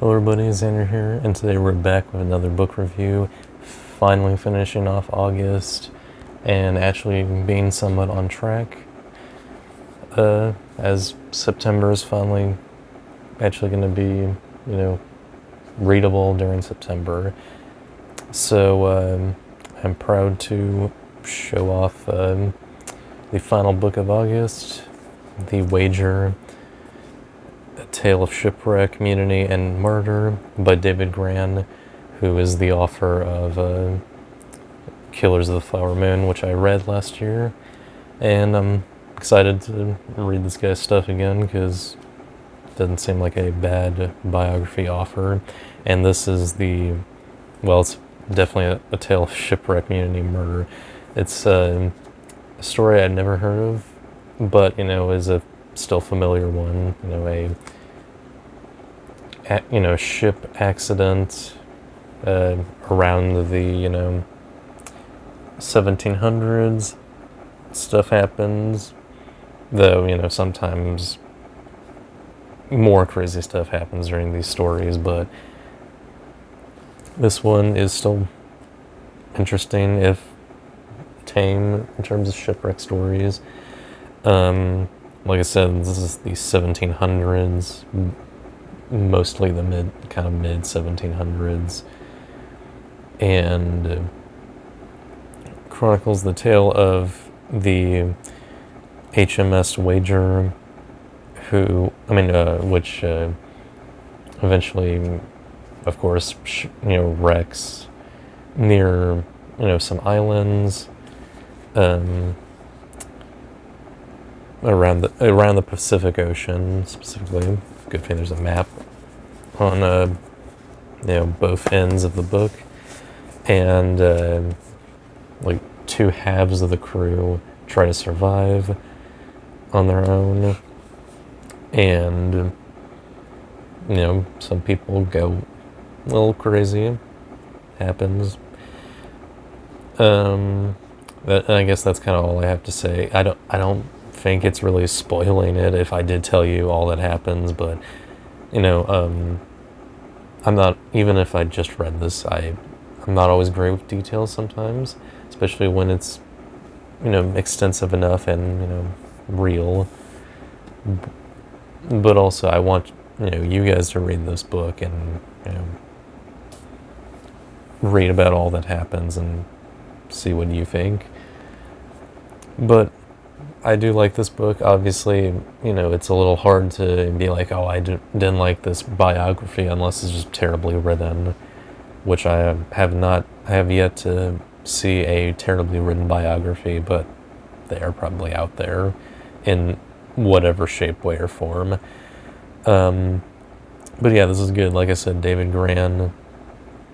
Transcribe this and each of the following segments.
Hello everybody, Xander here, and today we're back with another book review, finally finishing off August, and actually being somewhat on track, as September is finally actually going to be, readable during September. So, I'm proud to show off the final book of August, The Wager, A Tale of Shipwreck, Mutiny, and Murder by David Gran, who is the author of Killers of the Flower Moon, which I read last year. And I'm excited to read this guy's stuff again because it doesn't seem like a bad biography author. And this is it's definitely a tale of shipwreck, mutiny, murder. It's a story I'd never heard of, but, is a still familiar one. A ship accident around the 1700s. Stuff happens, though sometimes more crazy stuff happens during these stories, but this one is still interesting, if tame, in terms of shipwreck stories. Like I said, this is the 1700s, mostly the mid 1700s, and chronicles the tale of the HMS Wager, which eventually, of course, wrecks near some islands around the Pacific Ocean, specifically. Good thing there's a map on both ends of the book, and two halves of the crew try to survive on their own, and some people go a little crazy. Happens. I guess that's kind of all I have to say. I don't think it's really spoiling it if I did tell you all that happens, but I'm not, even if I just read this, I'm not always great with details sometimes, especially when it's extensive enough and real. But also I want you guys to read this book and read about all that happens and see what you think. But I do like this book. Obviously, it's a little hard to be like, oh, I didn't like this biography unless it's just terribly written, which I have yet to see a terribly written biography, but they are probably out there in whatever shape, way, or form. But yeah, this is good. Like I said, David Gran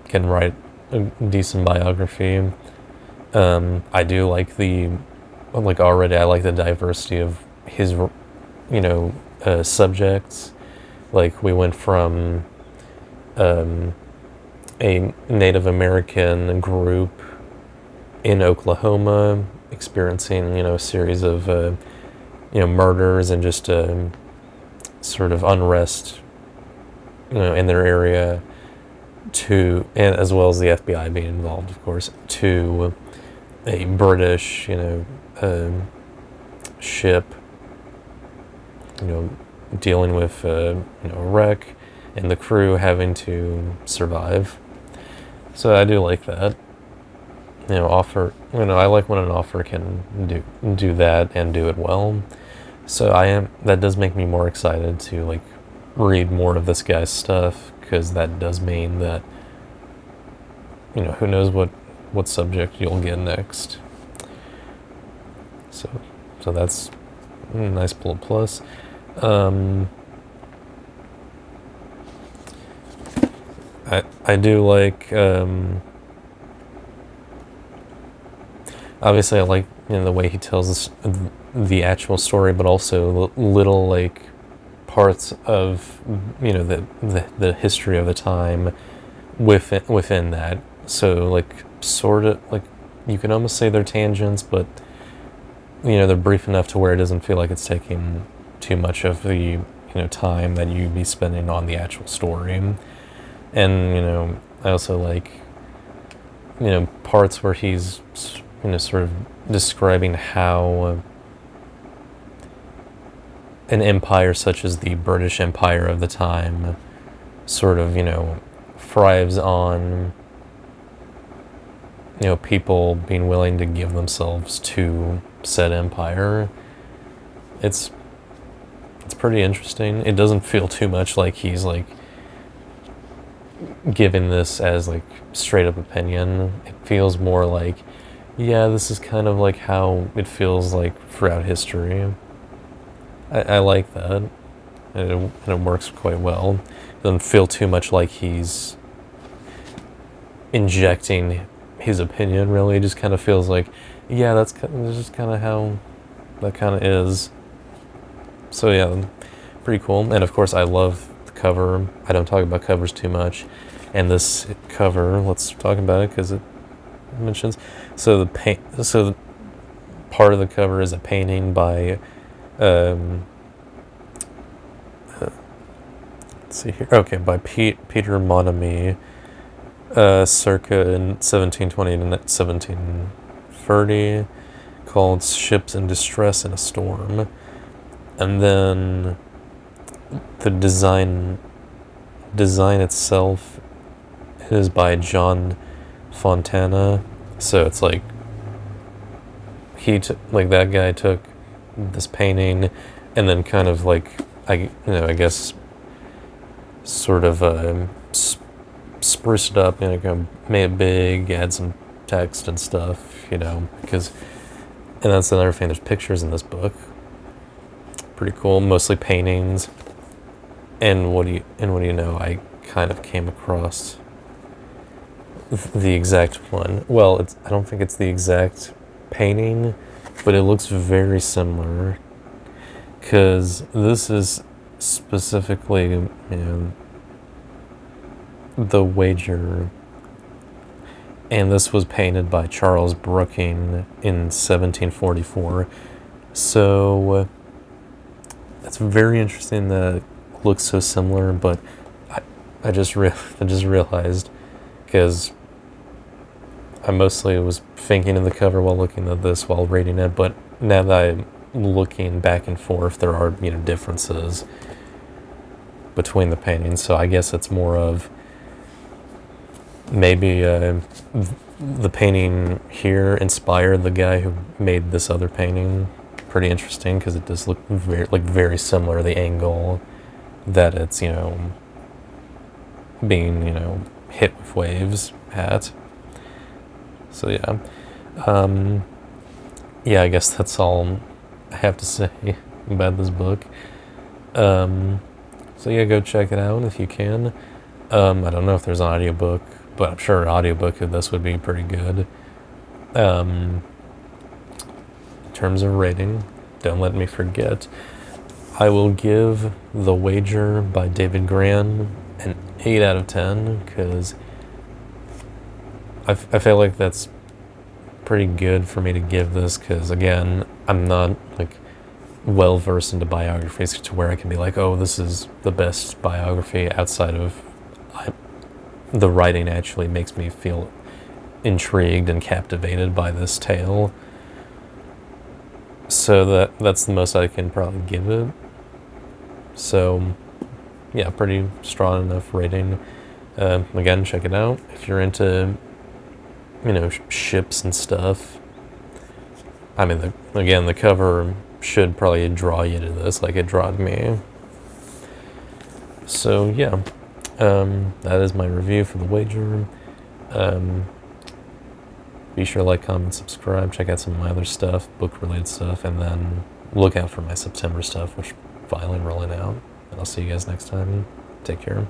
can write a decent biography. I do like I like the diversity of his, subjects. Like, we went from a Native American group in Oklahoma experiencing, a series of, murders and just sort of unrest, in their area, and as well as the FBI being involved, of course, to a British, ship, dealing with, a wreck, and the crew having to survive. So I do like that. I like when an author can do that and do it well. So that does make me more excited to read more of this guy's stuff, because that does mean that who knows what subject you'll get next. So that's a nice plus. I do like, obviously I like the way he tells the actual story, but also little parts of the history of the time within that. So sort of you can almost say they're tangents, but they're brief enough to where it doesn't feel like it's taking too much of the time that you'd be spending on the actual story. And I also like parts where he's sort of describing how an empire such as the British Empire of the time sort of thrives on people being willing to give themselves to said empire. It's pretty interesting. It doesn't feel too much like he's like giving this as like straight up opinion. It feels more like, yeah, this is kind of like how it feels like throughout history. I like that. And it works quite well. It doesn't feel too much like he's injecting his opinion, really. It just kind of feels like, yeah, that's just kind of how that kind of is. So yeah, pretty cool. And of course, I love the cover. I don't talk about covers too much. And this cover, let's talk about it because it mentions. So the part of the cover is a painting by, let's see here. Okay, by Peter Mutiny, circa in 1720 to 1730, called "Ships in Distress in a Storm." And then the design itself is by John Fontana. So it's like that guy took this painting and then kind of like I guess sort of spruced it up, kind of made it big, add some text and stuff, because, and that's another thing. There's pictures in this book. Pretty cool, mostly paintings. And what do you know? I kind of came across the exact one. Well, I don't think it's the exact painting, but it looks very similar. Because this is specifically, the wager, and this was painted by Charles Brooking in 1744. So it's very interesting that it looks so similar, but I just realized, because I mostly was thinking of the cover while looking at this while reading it, but now that I'm looking back and forth, there are differences between the paintings. So I guess it's more of maybe the painting here inspired the guy who made this other painting. Pretty interesting, because it does look very similar, the angle that it's being hit with waves at. So yeah, I guess that's all I have to say about this book. So yeah, go check it out if you can. I don't know if there's an audiobook, but I'm sure an audiobook of this would be pretty good. In terms of rating, don't let me forget, I will give The Wager by David Grann an 8 out of 10, because I feel like that's pretty good for me to give this, because again, I'm not well versed into biographies to where I can be like, oh, this is the best biography, outside of the writing actually makes me feel intrigued and captivated by this tale. So that's the most I can probably give it. So yeah, pretty strong enough rating. Again, check it out if you're into ships and stuff. I mean, the cover should probably draw you to this like it drawed me. So yeah, that is my review for The Wager. Be sure to like, comment, subscribe, check out some of my other stuff, book-related stuff, and then look out for my September stuff, which finally rolling out. And I'll see you guys next time. Take care.